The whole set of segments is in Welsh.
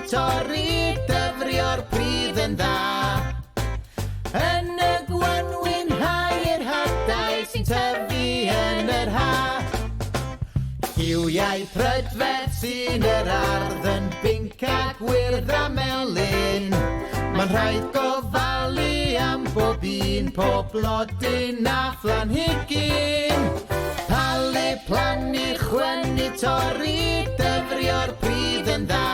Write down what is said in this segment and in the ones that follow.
torri, dyfrio'r pridd yn dda. Yn y gwanwyn hau'r hadau sy'n tyfu yn yr ha. Lliwiau prydferth sy'n yr ardd yn binc ac wyrdd a melyn. Mae'n rhaid gofalu am bob un, pob blodyn a phlanhigyn. Palu, plannu, chwynnu, torri, dyfrio'r pridd yn dda.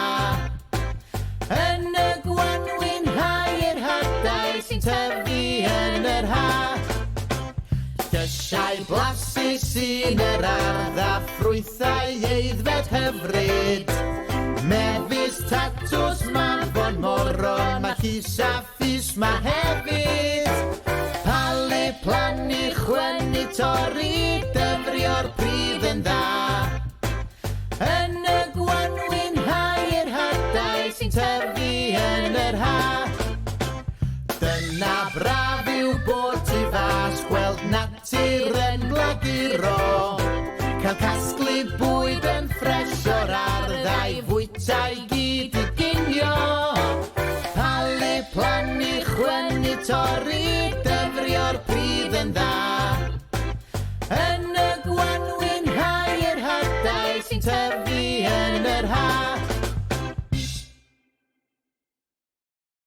Yn y gwanwyn hau'r hadau sy'n tyfu yn yr ha. Dysiau blasus sy'n yr ardd a ffrwythau eiddfed hyfryd. Mefus, tatws, mafon, moron, mae llys a ffys ma hefyd. Palu, plannu, chwynnu, torri, dyfrio'r pridd yn dda. Yn y gwanwyn hau'r hadau sy'n tyfu yn yr ha. Dyna braf yw bod tu fas, gweld natur yn glaguro. Cael casglu bwyd yn ffres o'r ardd a'i fwytau gyd I ginio. Palu, plannu, chwynnu, torri, dyfrio'r pridd yn dda.